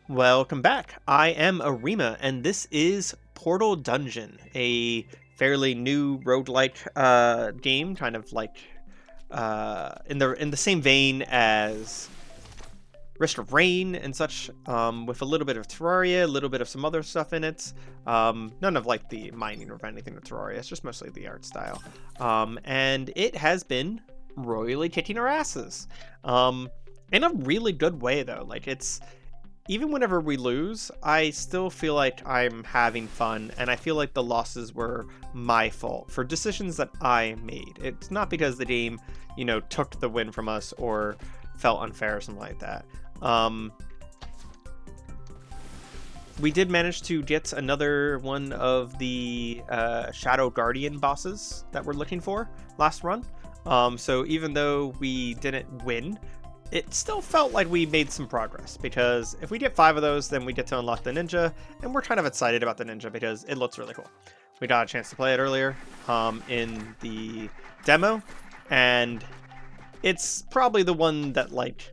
Welcome back. I am Arima, and this is Portal Dungeon, a fairly new roguelike game, kind of like in the same vein as Risk of Rain and such, with a little bit of Terraria, a little bit of some other stuff in it. None of like the mining or anything of Terraria. It's just mostly the art style, and it has been royally kicking our asses, in a really good way though. Like it's even whenever we lose, I still feel like I'm having fun, and I feel like the losses were my fault for decisions that I made. It's not because the game, took the win from us or felt unfair or something like that. Um, we did manage to get another one of the Shadow Guardian bosses that we're looking for last run. So even though we didn't win, it still felt like we made some progress, because if we get 5 of those, then we get to unlock the ninja, and we're kind of excited about the ninja because it looks really cool. We got a chance to play it earlier in the demo, and it's probably the one that like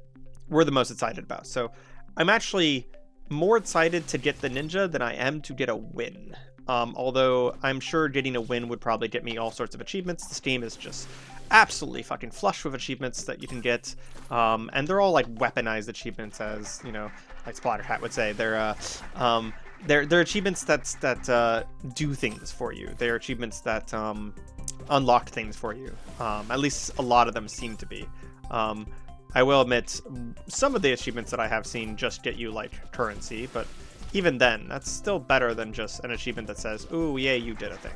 we're the most excited about. So I'm actually more excited to get the ninja than I am to get a win. Although I'm sure getting a win would probably get me all sorts of achievements. This game is just absolutely fucking flush with achievements that you can get, and they're all like weaponized achievements, as like Splatterhat would say. They're achievements that do things for you. They're achievements that unlock things for you. At least a lot of them seem to be. I will admit, some of the achievements that I have seen just get you like currency, but even then, that's still better than just an achievement that says, "Ooh, yeah, you did a thing."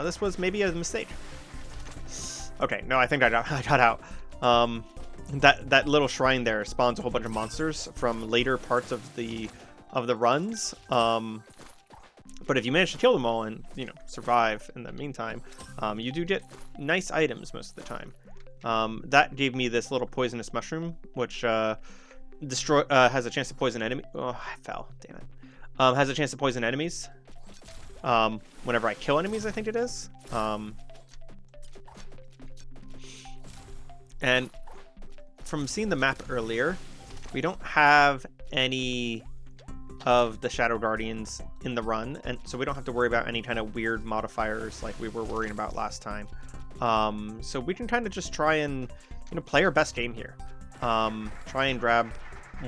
This was maybe a mistake. Okay, no, I think I got out. That little shrine there spawns a whole bunch of monsters from later parts of the runs. But if you manage to kill them all and survive in the meantime, you do get nice items most of the time. That gave me this little poisonous mushroom, which has a chance to poison enemy. Oh, I fell. Damn it. Has a chance to poison enemies. Whenever I kill enemies, I think it is. And from seeing the map earlier, we don't have any of the Shadow Guardians in the run, and so we don't have to worry about any kind of weird modifiers like we were worrying about last time. So we can kind of just try and play our best game here. Try and grab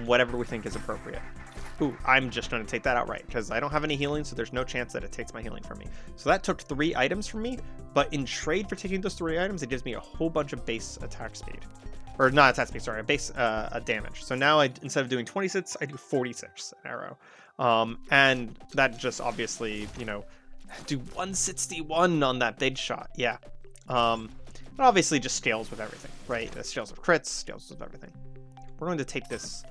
whatever we think is appropriate. Ooh, I'm just going to take that outright because I don't have any healing, so there's no chance that it takes my healing from me. So that took 3 items from me, but in trade for taking those 3 items, it gives me a whole bunch of base attack speed. Or not attack speed, sorry, a base damage. So now instead of doing 26, I do 46 an arrow. And that just obviously, do 161 on that big shot. Yeah. It obviously just scales with everything, right? It scales with crits, scales with everything. We're going to take this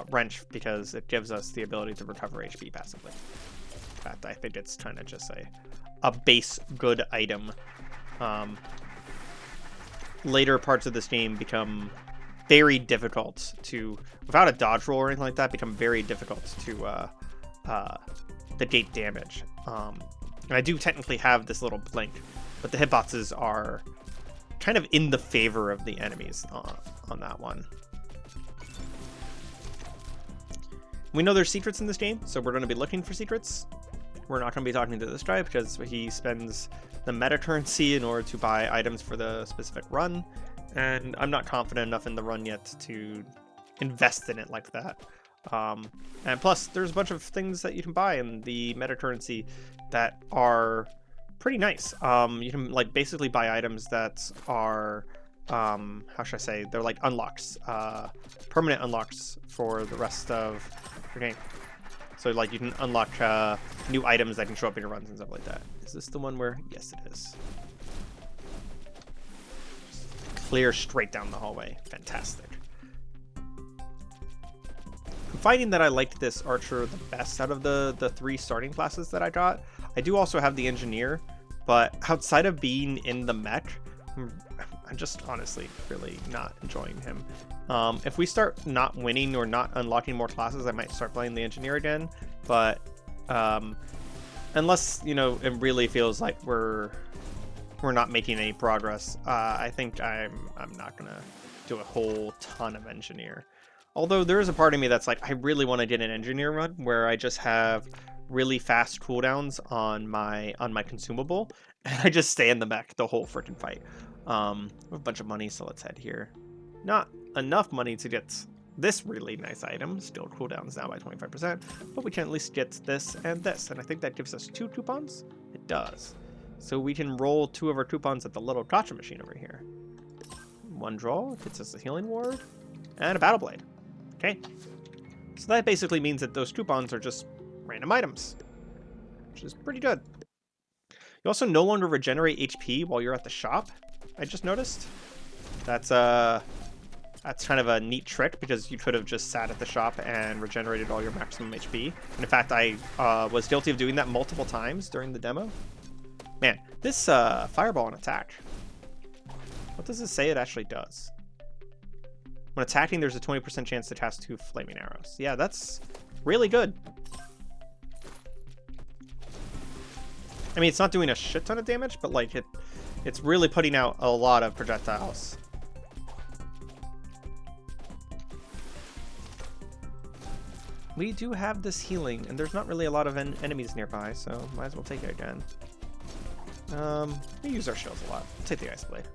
wrench because it gives us the ability to recover HP passively. In fact, I think it's kind of just a base good item. Later parts of this game become very difficult to, without a dodge roll or anything like that, become very difficult to negate damage. And I do technically have this little blink, but the hitboxes are kind of in the favor of the enemies on that one. We know there's secrets in this game, so we're going to be looking for secrets. We're not going to be talking to this guy because he spends the meta currency in order to buy items for the specific run, and I'm not confident enough in the run yet to invest in it like that. And plus, there's a bunch of things that you can buy in the meta currency that are pretty nice. You can like basically buy items that are how should I say, they're like unlocks, permanent unlocks for the rest of your game. So like you can unlock new items that can show up in your runs and stuff like that. Is this the one where? Yes, it is. Clear straight down the hallway. Fantastic. I'm finding that I liked this archer the best out of the 3 starting classes that I got. I do also have the engineer, but outside of being in the mech, I'm just honestly really not enjoying him. If we start not winning or not unlocking more classes, I might start playing the engineer again. But unless it really feels like we're not making any progress, I think I'm not gonna do a whole ton of engineer. Although there is a part of me that's like, I really want to get an engineer run where I just have really fast cooldowns on my consumable, and I just stay in the mech the whole freaking fight. We have a bunch of money, so let's head here. Not enough money to get this really nice item. Still cooldowns now by 25%, but we can at least get this and this, and I think that gives us 2 coupons. It does. So we can roll 2 of our coupons at the little gotcha machine over here. 1 draw gets us a healing ward and a battle blade. Okay, so that basically means that those coupons are just random items, which is pretty good. You also no longer regenerate HP while you're at the shop. I just noticed. That's kind of a neat trick, because you could have just sat at the shop and regenerated all your maximum HP. And in fact, I was guilty of doing that multiple times during the demo. Man, this fireball and attack. What does it say it actually does? When attacking, there's a 20% chance to cast 2 flaming arrows. Yeah, that's really good. I mean, it's not doing a shit ton of damage, but like it's really putting out a lot of projectiles. We do have this healing, and there's not really a lot of enemies nearby, so might as well take it again. We use our shields a lot. We'll take the Ice Blade.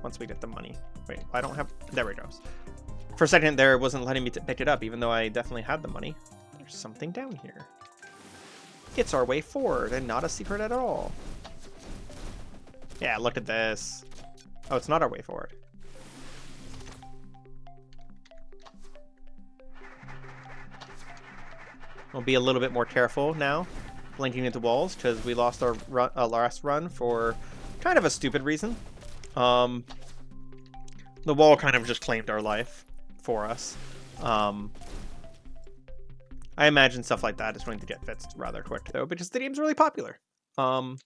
Once we get the money. Wait, I don't have... There we go. For a second there, it wasn't letting me pick it up, even though I definitely had the money. There's something down here. It's our way forward, and not a secret at all. Yeah, look at this. Oh, it's not our way forward. We'll be a little bit more careful now, blinking into walls, because we lost our last run for kind of a stupid reason. The wall kind of just claimed our life for us. I imagine stuff like that is going to get fixed rather quick, though, because the game's really popular. I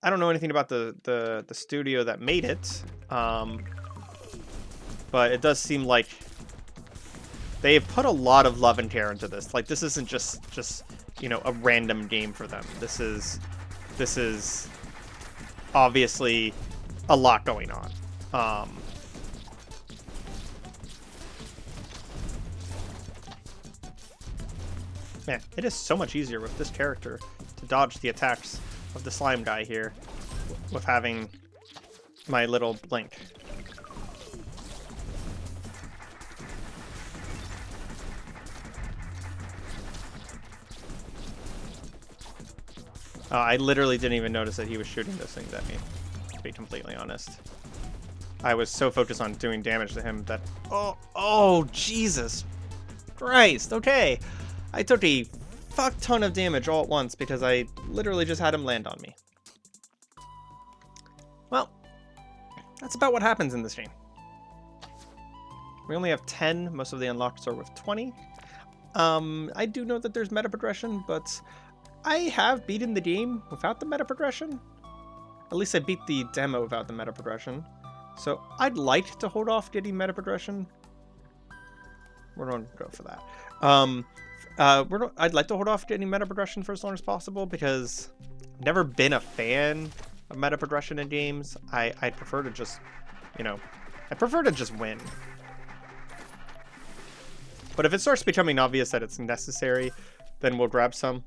don't know anything about the studio that made it, but it does seem like they've put a lot of love and care into this. Like, this isn't just you know, a random game for them. This is obviously a lot going on. Man, it is so much easier with this character to dodge the attacks of the slime guy here with having my little blink. I literally didn't even notice that he was shooting those things at me, to be completely honest. I was so focused on doing damage to him that... Oh, Jesus Christ, okay. I took a fuck ton of damage all at once because I literally just had him land on me. Well, that's about what happens in this game. We only have 10, most of the unlocks are with 20. I do know that there's meta progression, but I have beaten the game without the meta progression. At least I beat the demo without the meta progression. So I'd like to hold off getting meta progression. We're going to go for that. I'd like to hold off getting meta progression for as long as possible, because I've never been a fan of meta progression in games. I prefer to just, you know, I prefer to just win. But if it starts becoming obvious that it's necessary, then we'll grab some.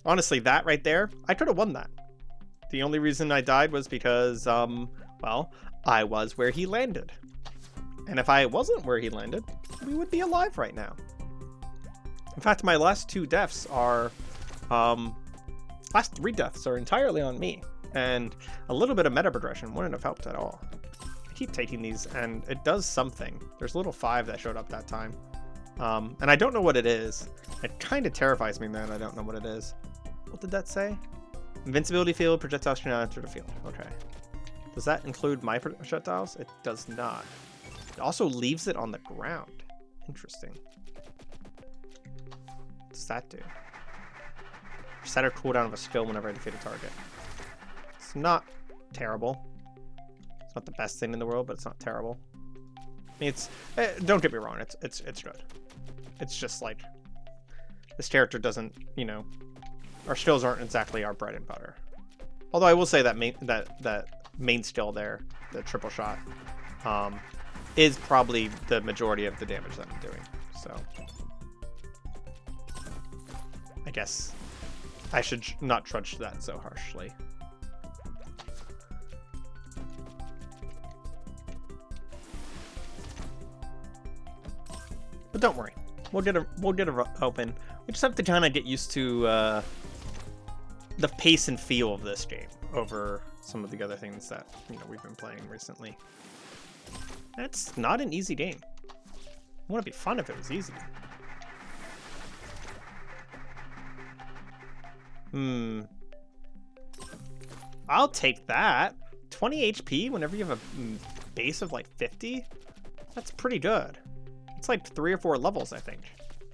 Honestly, that right there, I could have won that. The only reason I died was because, well, I was where he landed. And if I wasn't where he landed, we would be alive right now. In fact, my last 2 deaths are, last 3 deaths are entirely on me. And a little bit of meta progression wouldn't have helped at all. I keep taking these, and it does something. There's a little 5 that showed up that time. And I don't know what it is. It kind of terrifies me, man. I don't know what it is. What did that say? Invincibility field, projectiles cannot enter the field. Okay. Does that include my projectiles? It does not. It also leaves it on the ground. Interesting. What does that do? Set a cooldown of a skill whenever I defeat a target. It's not terrible. It's not the best thing in the world, but it's not terrible. I mean, it's don't get me wrong. It's good. It's just like this character doesn't, you know, our skills aren't exactly our bread and butter. Although I will say that main skill there, the triple shot, is probably the majority of the damage that I'm doing. So I guess I should not trudge that so harshly. But don't worry, we'll get it open. We just have to kind of get used to the pace and feel of this game over some of the other things that we've been playing recently. It's not an easy game. It wouldn't be fun if it was easy. I'll take that. 20 HP whenever you have a base of like 50? That's pretty good. It's like 3 or 4 levels, I think.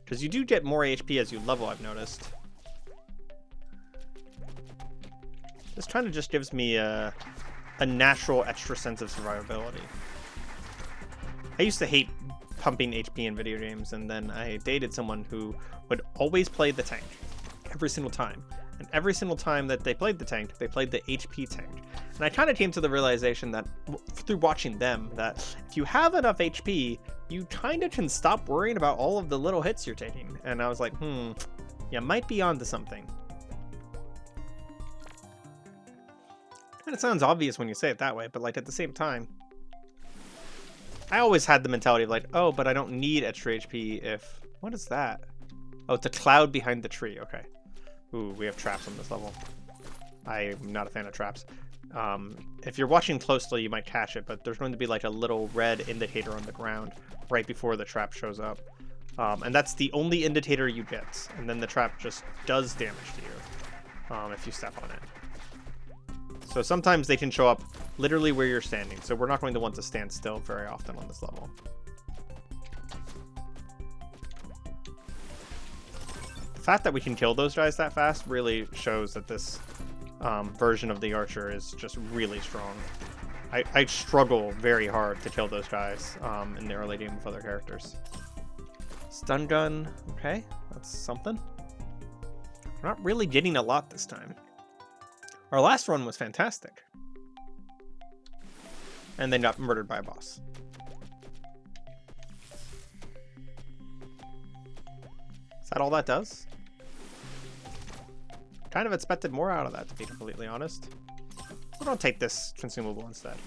Because you do get more HP as you level, I've noticed. This kind of just gives me a natural extra sense of survivability. I used to hate pumping HP in video games, and then I dated someone who would always play the tank. Every single time. And every single time that they played the tank, they played the HP tank. And I kind of came to the realization that, through watching them, that if you have enough HP, you kind of can stop worrying about all of the little hits you're taking. And I was like, you might be onto something. And it sounds obvious when you say it that way, but like at the same time, I always had the mentality of like, oh, but I don't need extra HP if... What is that? Oh, it's a cloud behind the tree. Okay. Ooh, we have traps on this level. I'm not a fan of traps. If you're watching closely, you might catch it, but there's going to be like a little red indicator on the ground right before the trap shows up. And that's the only indicator you get. And then the trap just does damage to you if you step on it. So sometimes they can show up literally where you're standing. So we're not going to want to stand still very often on this level. The fact that we can kill those guys that fast really shows that this version of the Archer is just really strong. I struggle very hard to kill those guys in the early game with other characters. Stun gun, okay, that's something. We're not really getting a lot this time. Our last run was fantastic. And then got murdered by a boss. Is that all that does? Kind of expected more out of that, to be completely honest. We're gonna take this consumable instead.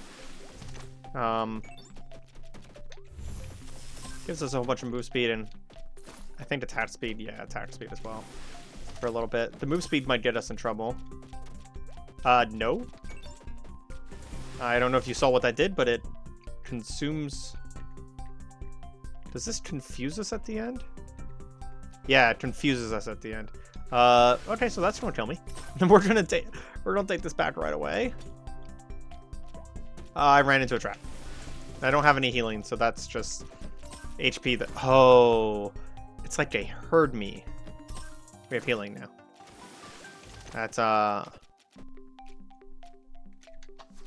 Gives us a whole bunch of move speed and I think attack speed. Yeah, attack speed as well. For a little bit. The move speed might get us in trouble. No. I don't know if you saw what that did, but it consumes... Does this confuse us at the end? Yeah, it confuses us at the end. Okay, so that's gonna kill me. We're gonna take this back right away. I ran into a trap. I don't have any healing, so that's just HP that... Oh, it's like they heard me. We have healing now. That's,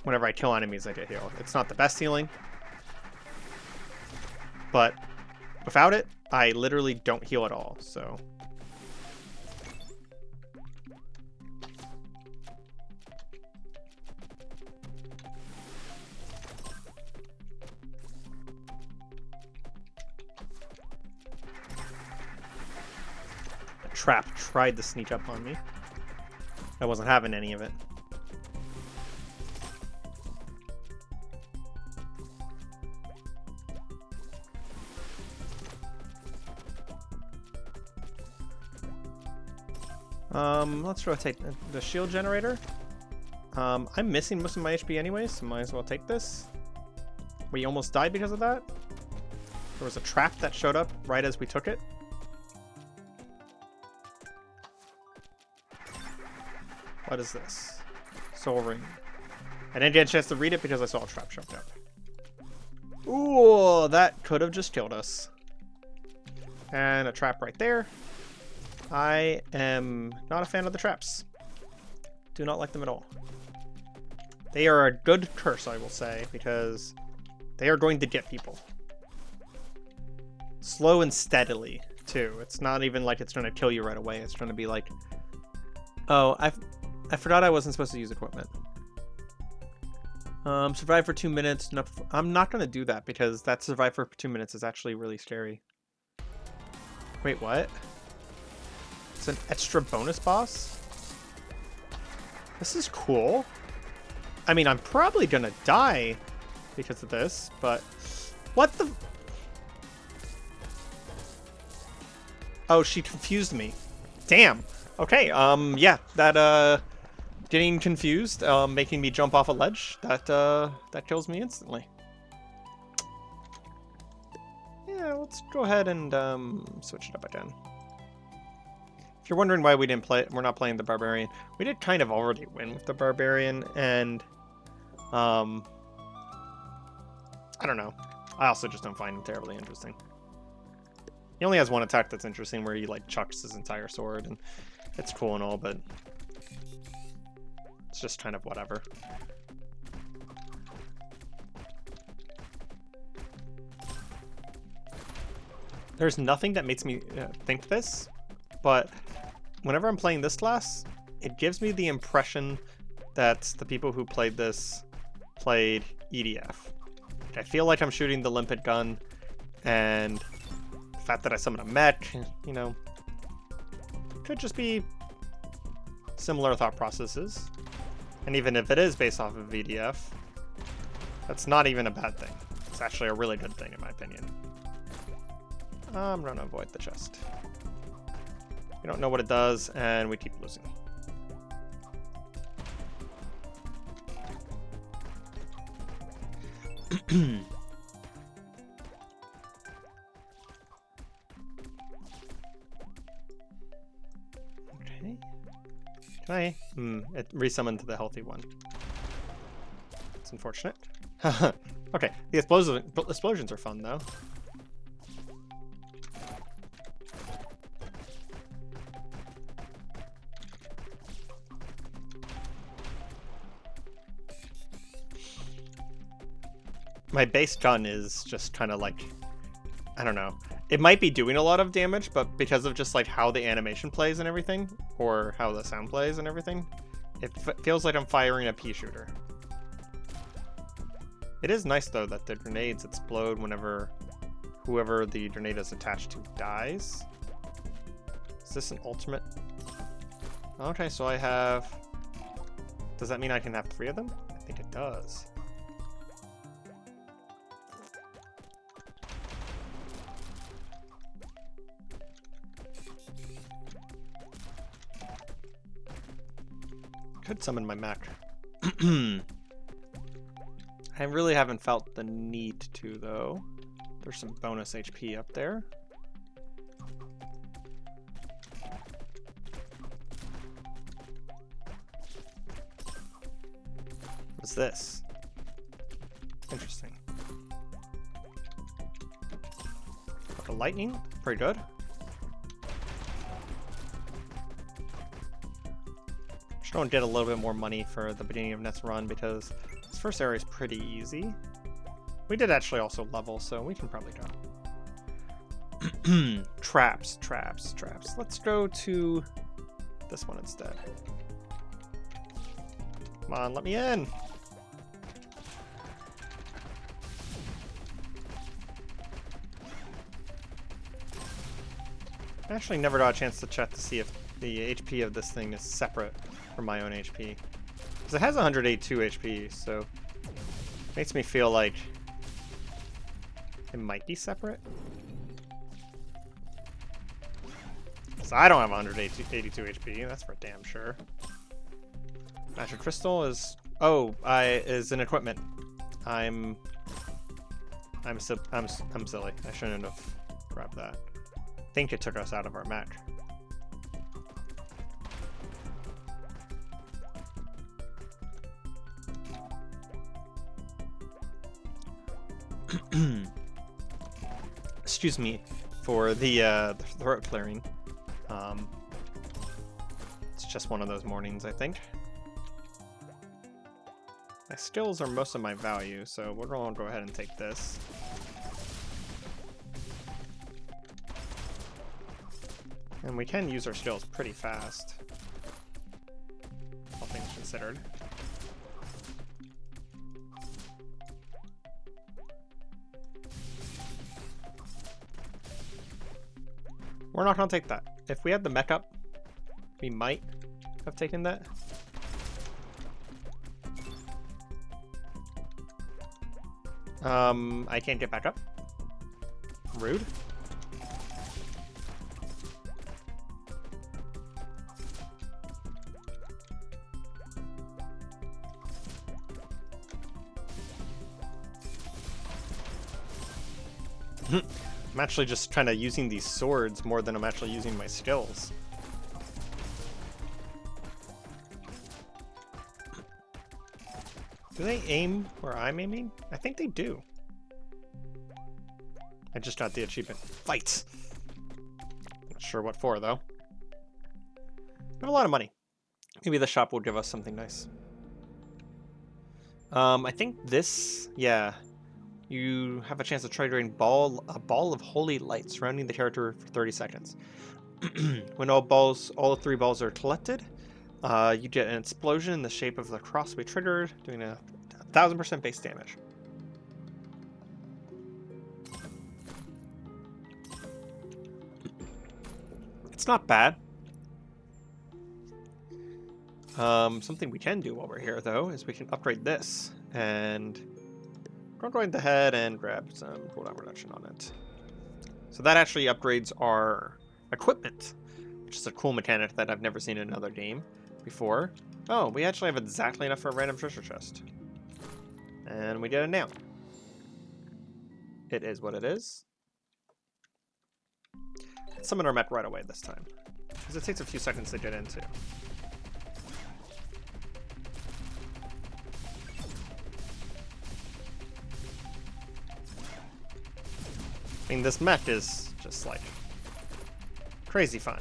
whenever I kill enemies, I get healed. It's not the best healing, but without it, I literally don't heal at all, so... Trap tried to sneak up on me. I wasn't having any of it. Let's rotate the shield generator. I'm missing most of my HP anyways, so might as well take this. We almost died because of that. There was a trap that showed up right as we took it. What is this? Soul Ring. I didn't get a chance to read it because I saw a trap show up. Ooh, that could have just killed us. And a trap right there. I am not a fan of the traps. Do not like them at all. They are a good curse, I will say, because they are going to get people. Slow and steadily, too. It's not even like it's going to kill you right away. It's going to be like, oh, I forgot I wasn't supposed to use equipment. Survive for 2 minutes. No, I'm not gonna do that because that survive for 2 minutes is actually really scary. Wait, what? It's an extra bonus boss? This is cool. I mean, I'm probably gonna die because of this, but... What the... Oh, she confused me. Damn. Okay, yeah, that, getting confused, making me jump off a ledge, that kills me instantly. Yeah, let's go ahead and, switch it up again. If you're wondering why we're not playing the Barbarian, we did kind of already win with the Barbarian, and, I don't know. I also just don't find him terribly interesting. He only has one attack that's interesting, where he, like, chucks his entire sword, and it's cool and all, but it's just kind of whatever. There's nothing that makes me think this, but whenever I'm playing this class, it gives me the impression that the people who played this played EDF. I feel like I'm shooting the limpet gun, and the fact that I summon a mech, you know, could just be similar thought processes. And even if it is based off of EDF, that's not even a bad thing. It's actually a really good thing, in my opinion. I'm gonna avoid the chest. We don't know what it does, and we keep losing. Okay. Can I? It resummoned to the healthy one. It's unfortunate. Okay, the explosions are fun, though. My base gun is just kind of like, I don't know. It might be doing a lot of damage, but because of just like how the animation plays and everything, or how the sound plays and everything, it feels like I'm firing a pea shooter. It is nice though that the grenades explode whenever whoever the grenade is attached to dies. Is this an ultimate? Okay, so I have... Does that mean I can have 3 of them? I think it does. Could summon my mech. I really haven't felt the need to, though. There's some bonus HP up there. What's this? Interesting. The lightning, pretty good. Just going to get a little bit more money for the beginning of next run because this first area is pretty easy. We did actually also level, so we can probably go. Traps. Let's go to this one instead. Come on, let me in. I actually never got a chance to check to see if the HP of this thing is separate from my own HP. Because it has 182 HP, so it makes me feel like it might be separate. So I don't have 182 HP, that's for damn sure. Magic Crystal is... Oh, is an equipment. I'm silly. I shouldn't have grabbed that. I think it took us out of our mech. Excuse me for the throat clearing. It's just one of those mornings, I think. My skills are most of my value, so we're going to go ahead and take this. And we can use our skills pretty fast, all things considered. We're not gonna take that. If we had the mech up, we might have taken that. I can't get back up. Rude. I'm actually just kind of using these swords more than I'm actually using my skills. Do they aim where I'm aiming? I think they do. I just got the achievement. Fight! Not sure what for, though. We have a lot of money. Maybe the shop will give us something nice. I think this... Yeah. You have a chance of triggering a ball of holy light surrounding the character for 30 seconds. When all 3 balls are collected, you get an explosion in the shape of the cross we triggered, doing a 1000% base damage. It's not bad. Something we can do while we're here, though, is we can upgrade this. And we're going ahead and grab some cooldown reduction on it. So that actually upgrades our equipment, which is a cool mechanic that I've never seen in another game before. Oh, we actually have exactly enough for a random treasure chest. And we get it now. It is what it is. Summon our mech right away this time, because it takes a few seconds to get into. I mean, this mech is just like crazy fun.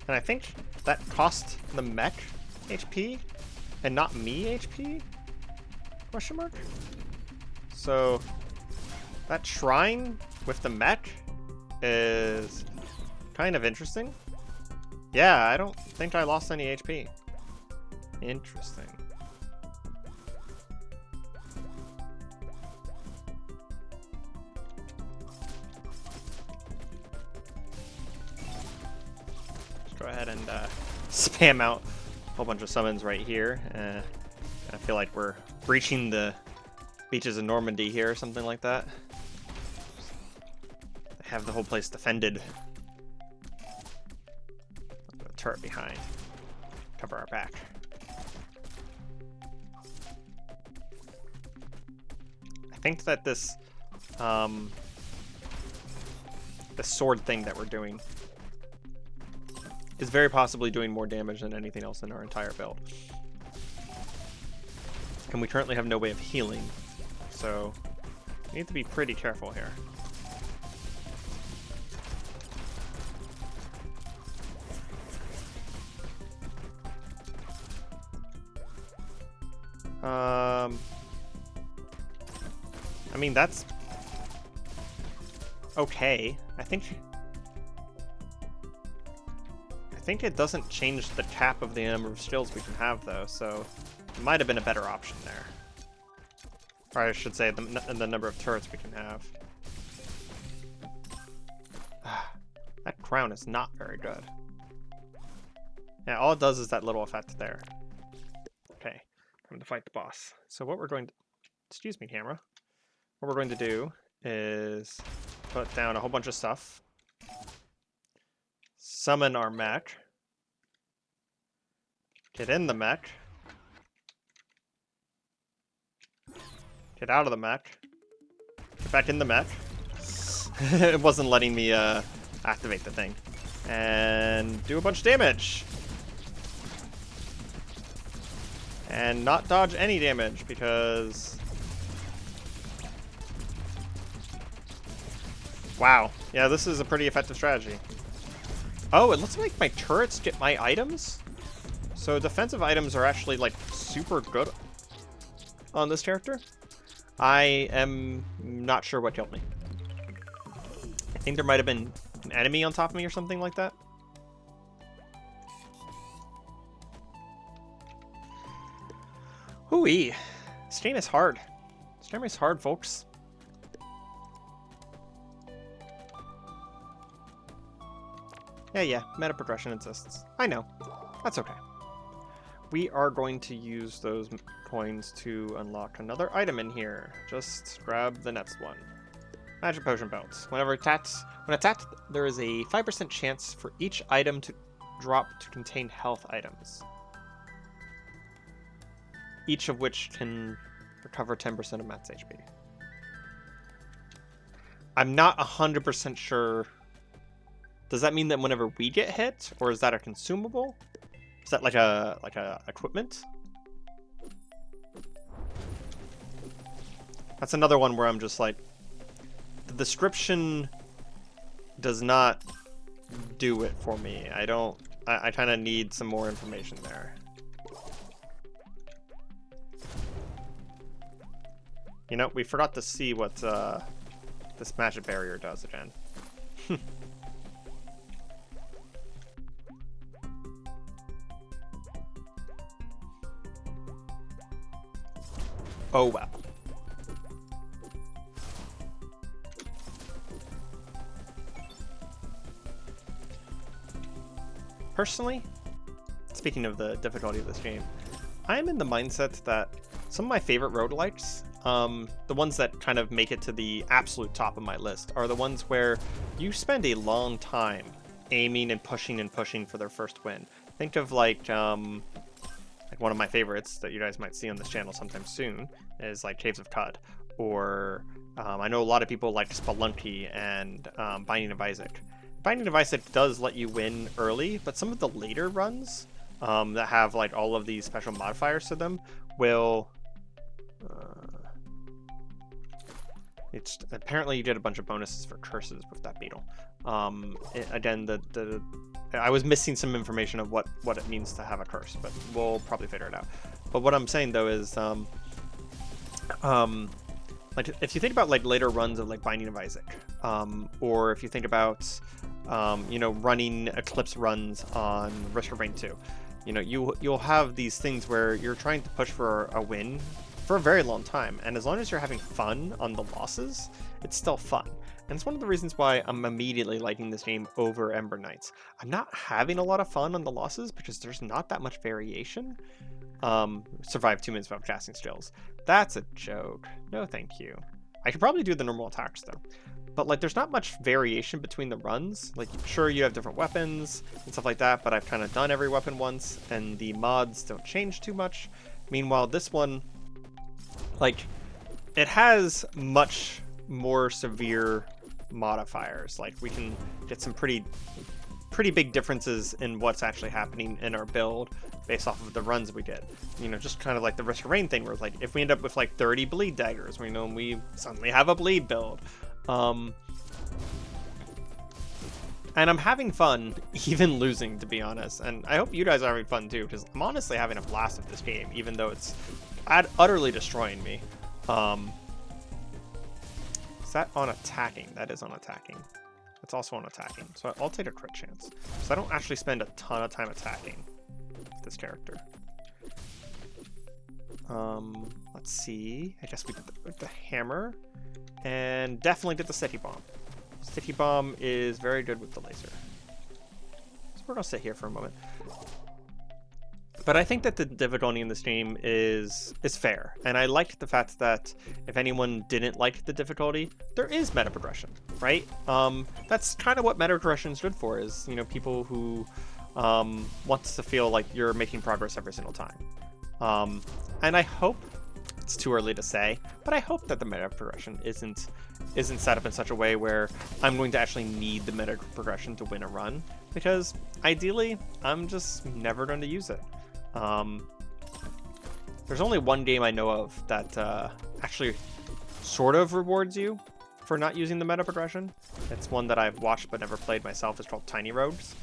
And I think that cost the mech HP and not me HP? Question mark? So that shrine with the mech is kind of interesting. Yeah, I don't think I lost any HP. Interesting. Go ahead and spam out a whole bunch of summons right here. I feel like we're breaching the beaches of Normandy here or something like that. Have the whole place defended. Put a turret behind. Cover our back. I think that this the sword thing that we're doing is very possibly doing more damage than anything else in our entire build. And we currently have no way of healing, so we need to be pretty careful here. I mean, that's okay. I think it doesn't change the cap of the number of skills we can have, though, so it might have been a better option there. Or I should say, the number of turrets we can have. That crown is not very good. Yeah, all it does is that little effect there. Okay, time to fight the boss. So what we're going to... Excuse me, camera. What we're going to do is put down a whole bunch of stuff. Summon our mech. Get in the mech. Get out of the mech. Get back in the mech. It wasn't letting me activate the thing. And do a bunch of damage. And not dodge any damage because... Wow. Yeah, this is a pretty effective strategy. Oh, it looks like my turrets get my items? So defensive items are actually, like, super good on this character. I am not sure what killed me. I think there might have been an enemy on top of me or something like that. Hooey. This game is hard. This game is hard, folks. Yeah, meta progression exists. I know. That's okay. We are going to use those coins to unlock another item in here. Just grab the next one. Magic Potion Belts. When attacked, there is a 5% chance for each item to drop to contain health items, each of which can recover 10% of max HP. I'm not 100% sure. Does that mean that whenever we get hit, or is that a consumable? Is that like a equipment? That's another one where I'm just like, the description does not do it for me. I kind of need some more information there. You know, we forgot to see what this magic barrier does again. Oh well. Personally, speaking of the difficulty of this game, I'm in the mindset that some of my favorite roguelites, the ones that kind of make it to the absolute top of my list, are the ones where you spend a long time aiming and pushing for their first win. Think of like one of my favorites that you guys might see on this channel sometime soon is like Caves of Cud, or I know a lot of people like Spelunky and Binding of Isaac. Binding of Isaac does let you win early, but some of the later runs that have like all of these special modifiers to them will. It's apparently you get a bunch of bonuses for curses with that beetle. Again, I was missing some information of what it means to have a curse, but we'll probably figure it out. But what I'm saying though is, like if you think about like later runs of like Binding of Isaac, or if you think about, you know, running Eclipse runs on Risk of Rain 2, you know, you'll have these things where you're trying to push for a win for a very long time, and as long as you're having fun on the losses, it's still fun. And it's one of the reasons why I'm immediately liking this game over Ember Knights. I'm not having a lot of fun on the losses because there's not that much variation. Survive 2 minutes without casting skills. That's a joke. No thank you. I could probably do the normal attacks though. But like there's not much variation between the runs. Like sure you have different weapons and stuff like that, but I've kind of done every weapon once and the mods don't change too much. Meanwhile this one, like, it has much more severe modifiers. Like we can get some pretty big differences in what's actually happening in our build based off of the runs we did. You know, just kind of like the Risk of Rain thing where like if we end up with like 30 bleed daggers, we know we suddenly have a bleed build. And I'm having fun even losing, to be honest, and I hope you guys are having fun too, because I'm honestly having a blast with this game, even though it's utterly destroying me. Is that on attacking? That is on attacking. It's also on attacking, so I'll take a crit chance. So I don't actually spend a ton of time attacking this character. Let's see. I guess we did the hammer, and definitely did the Sticky Bomb. Sticky Bomb is very good with the laser. So we're gonna sit here for a moment. But I think that the difficulty in this game is fair, and I like the fact that if anyone didn't like the difficulty, there is meta progression, right? That's kind of what meta progression is good for, is, you know, people who wants to feel like you're making progress every single time. And I hope, it's too early to say, but I hope that the meta progression isn't set up in such a way where I'm going to actually need the meta progression to win a run, because ideally I'm just never going to use it. There's only one game I know of that actually sort of rewards you for not using the meta progression. It's one that I've watched but never played myself. It's called Tiny Rogues.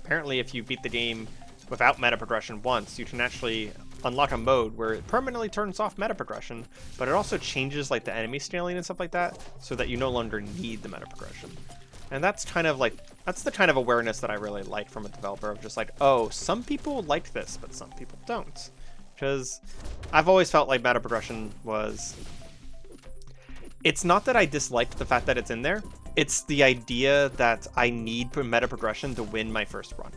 Apparently if you beat the game without meta progression once, you can actually unlock a mode where it permanently turns off meta progression, but it also changes like the enemy scaling and stuff like that, so that you no longer need the meta progression. And that's kind of like, that's the kind of awareness that I really like from a developer, of just like, oh, some people like this, but some people don't. Because I've always felt like meta progression was, it's not that I disliked the fact that it's in there, it's the idea that I need meta progression to win my first run,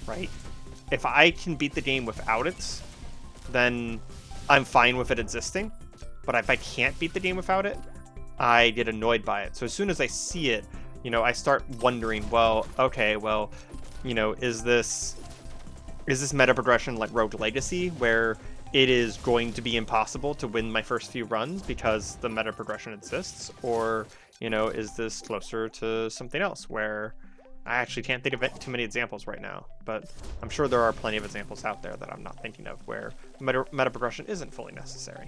right? If I can beat the game without it, then I'm fine with it existing. But if I can't beat the game without it, I get annoyed by it. So as soon as I see it, I start wondering, well, okay, well, is this meta progression like Rogue Legacy, where it is going to be impossible to win my first few runs because the meta progression exists? Or, is this closer to something else where I actually can't think of too many examples right now, but I'm sure there are plenty of examples out there that I'm not thinking of where meta progression isn't fully necessary.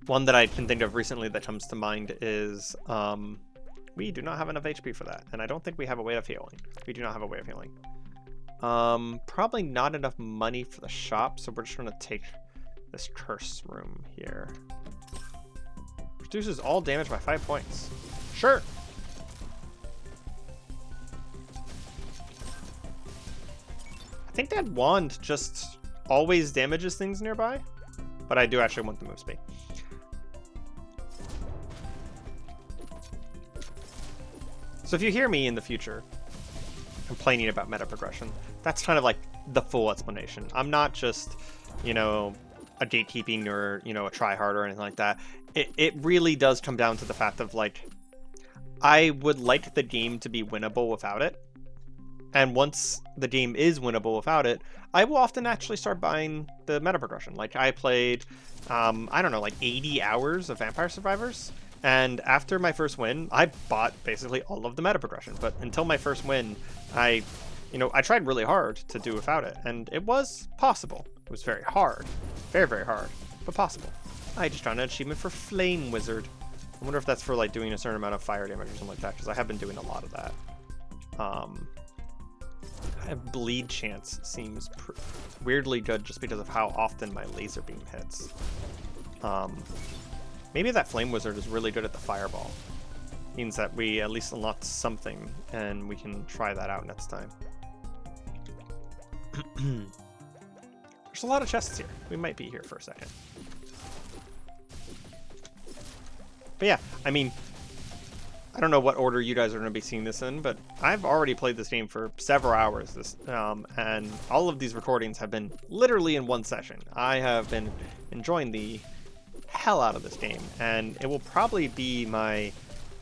One that I can think of recently that comes to mind is we do not have enough HP for that, and I don't think we have a way of healing. We do not have a way of healing. Probably not enough money for the shop, so we're just going to take this curse room here. Reduces all damage by 5 points. Sure. I think that wand just always damages things nearby, but I do actually want the move speed. So if you hear me in the future complaining about meta progression, that's kind of like the full explanation. I'm not just, a gatekeeping or, a try-hard or anything like that. It really does come down to the fact of, like, I would like the game to be winnable without it. And once the game is winnable without it, I will often actually start buying the meta progression. Like, I played, I don't know, like 80 hours of Vampire Survivors. And after my first win, I bought basically all of the meta progression. But until my first win, I tried really hard to do without it. And it was possible. It was very hard. Very, very hard. But possible. I just found an achievement for Flame Wizard. I wonder if that's for, like, doing a certain amount of fire damage or something like that, because I have been doing a lot of that. Bleed chance seems weirdly good just because of how often my laser beam hits. Maybe that Flame Wizard is really good at the fireball. Means that we at least unlocked something, and we can try that out next time. There's a lot of chests here. We might be here for a second. But yeah, I mean, I don't know what order you guys are going to be seeing this in, but I've already played this game for several hours, and all of these recordings have been literally in one session. I have been enjoying the hell out of this game, and it will probably be my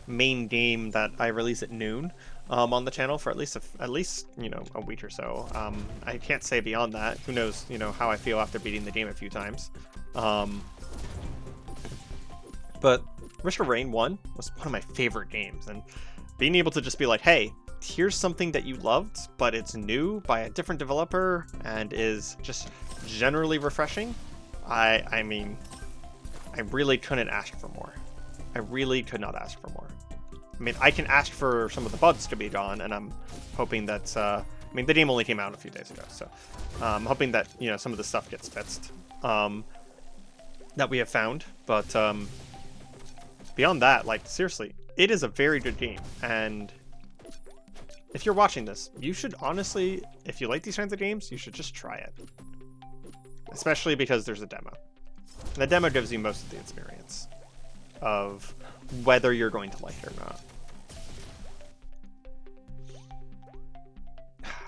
main game that I release at noon on the channel for at least a week or so. I can't say beyond that. Who knows, how I feel after beating the game a few times. But Risk of Rain 1 was one of my favorite games, and being able to just be like, hey, here's something that you loved, but it's new by a different developer and is just generally refreshing. I mean, I really couldn't ask for more. I really could not ask for more. I mean, I can ask for some of the bugs to be gone, and I'm hoping that, I mean, the game only came out a few days ago, so I'm hoping that, some of the stuff gets fixed that we have found, but beyond that, like, seriously, it is a very good game, and if you're watching this, you should honestly, if you like these kinds of games, you should just try it. Especially because there's a demo. And the demo gives you most of the experience of whether you're going to like it or not.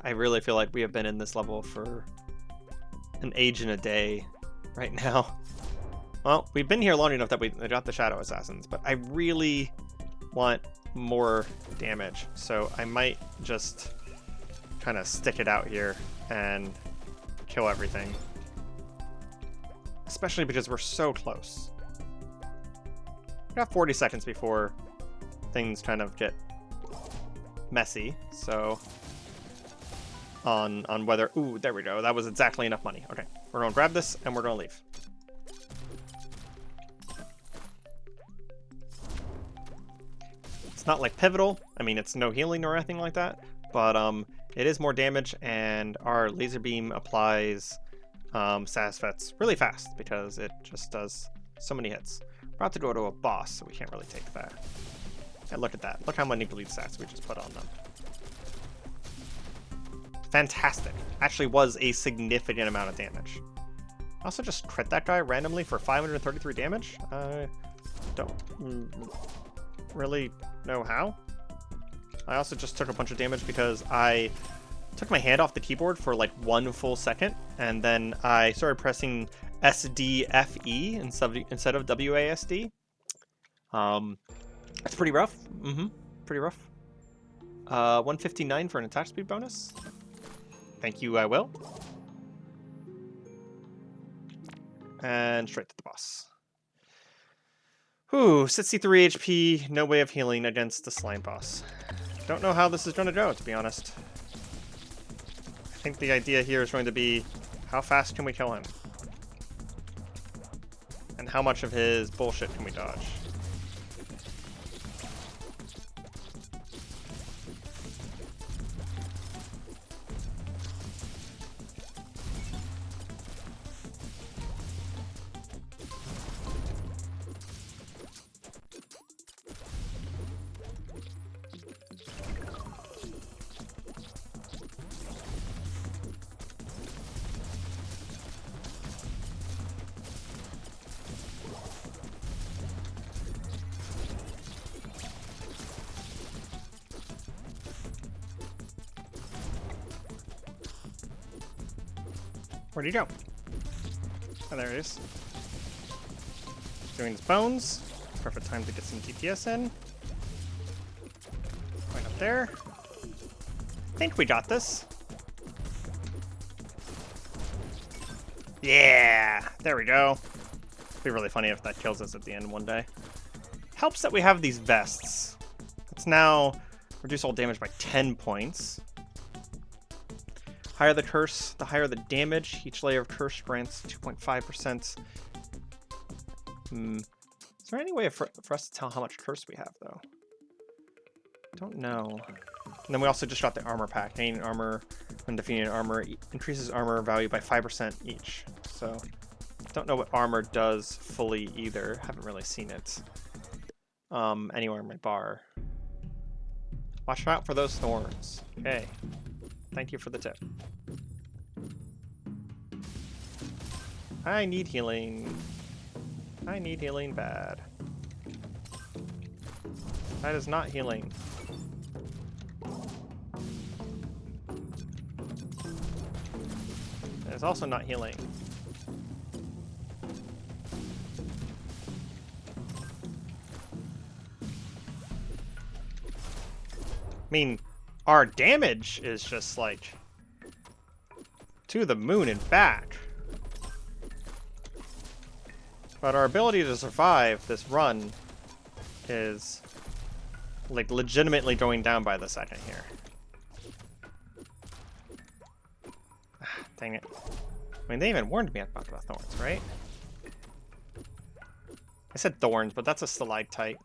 I really feel like we have been in this level for an age and a day right now. Well, we've been here long enough that we got the Shadow Assassins, but I really want more damage, so I might just kind of stick it out here and kill everything. Especially because we're so close. We got 40 seconds before things kind of get messy, so on whether... Ooh, there we go. That was exactly enough money. Okay, we're going to grab this, and we're going to leave. It's not like pivotal. I mean, it's no healing or anything like that, but it is more damage, and our laser beam applies Satisfets really fast because it just does so many hits. We're about to go to a boss, so we can't really take that. And look at that. Look how many bleed stats we just put on them. Fantastic. Actually was a significant amount of damage. I also just crit that guy randomly for 533 damage. Don't... really know how. I also just took a bunch of damage because I took my hand off the keyboard for like 1 full second, and then I started pressing SDFE instead of WASD. It's pretty rough. Pretty rough. 159 for an attack speed bonus. Thank you, I will. And straight to the boss. Whew, 63 HP, no way of healing against the slime boss. Don't know how this is going to go, to be honest. I think the idea here is going to be, how fast can we kill him? And how much of his bullshit can we dodge? Where'd he go? Oh, there he is. Doing his bones. Perfect time to get some DPS in. Going up there. I think we got this. Yeah! There we go. It'd be really funny if that kills us at the end one day. Helps that we have these vests. Let's now reduce all damage by 10 points. Higher the curse, the higher the damage. Each layer of curse grants 2.5%. Is there any way for us to tell how much curse we have, though? Don't know. And then we also just got the armor pack. Gaining armor when defeating armor increases armor value by 5% each. So, don't know what armor does fully either. Haven't really seen it anywhere in my bar. Watch out for those thorns. Okay. Thank you for the tip. I need healing. I need healing bad. That is not healing. It is also not healing. I mean, our damage is just like to the moon and back. But our ability to survive this run is like legitimately going down by the second here. Dang it. I mean, they even warned me about the thorns, right? I said thorns, but that's a stalactite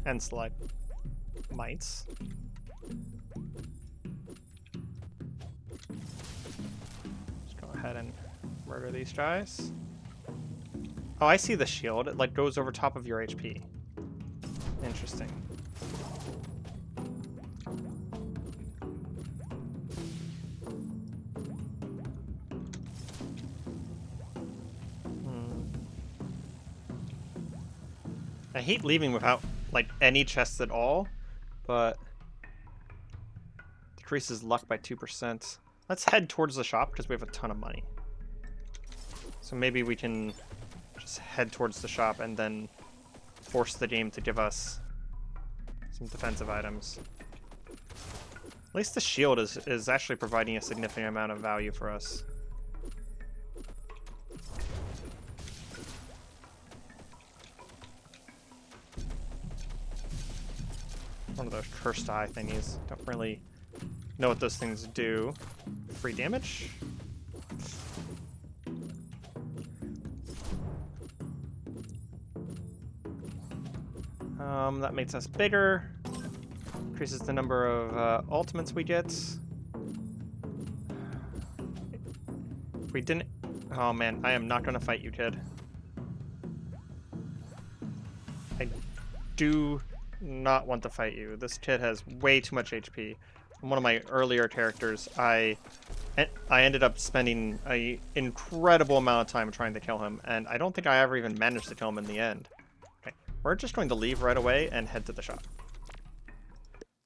and stalagmites. Ahead and murder these guys. Oh, I see the shield. It like goes over top of your HP. Interesting. I hate leaving without like any chests at all, but decreases luck by 2%. Let's head towards the shop because we have a ton of money. So maybe we can just head towards the shop and then force the game to give us some defensive items. At least the shield is actually providing a significant amount of value for us. One of those cursed eye thingies. Don't really know what those things do. Free damage? That makes us bigger. Increases the number of ultimates we get. If we didn't... Oh man, I am not going to fight you, kid. I do not want to fight you. This kid has way too much HP. One of my earlier characters, I ended up spending an incredible amount of time trying to kill him, and I don't think I ever even managed to kill him in the end. Okay, we're just going to leave right away and head to the shop.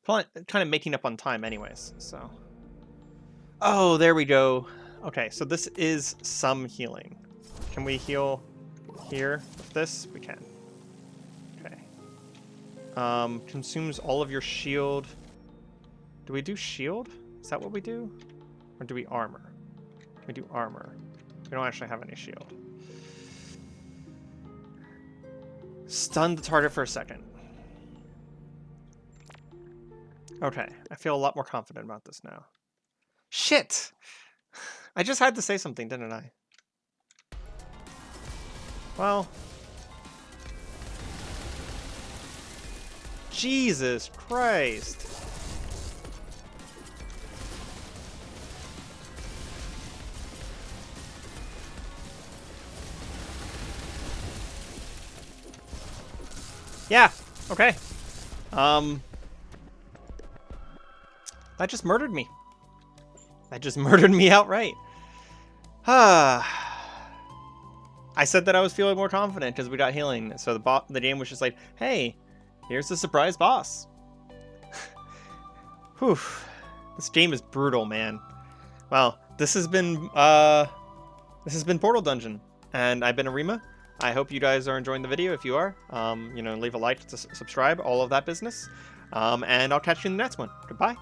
Kind of making up on time anyways, so. Oh, there we go. Okay, so this is some healing. Can we heal here with this? We can. Okay. Consumes all of your shield. Do we do shield? Is that what we do? Or do we armor? We do armor. We don't actually have any shield. Stun the target for a second. Okay, I feel a lot more confident about this now. Shit! I just had to say something, didn't I? Well... Jesus Christ! Yeah, okay. That just murdered me. That just murdered me outright. I said that I was feeling more confident because we got healing. So the game was just like, hey, here's the surprise boss. Whew. This game is brutal, man. Well, this has been Portal Dungeon, and I've been Arima. I hope you guys are enjoying the video. If you are, you know, leave a like to subscribe, all of that business. And I'll catch you in the next one. Goodbye.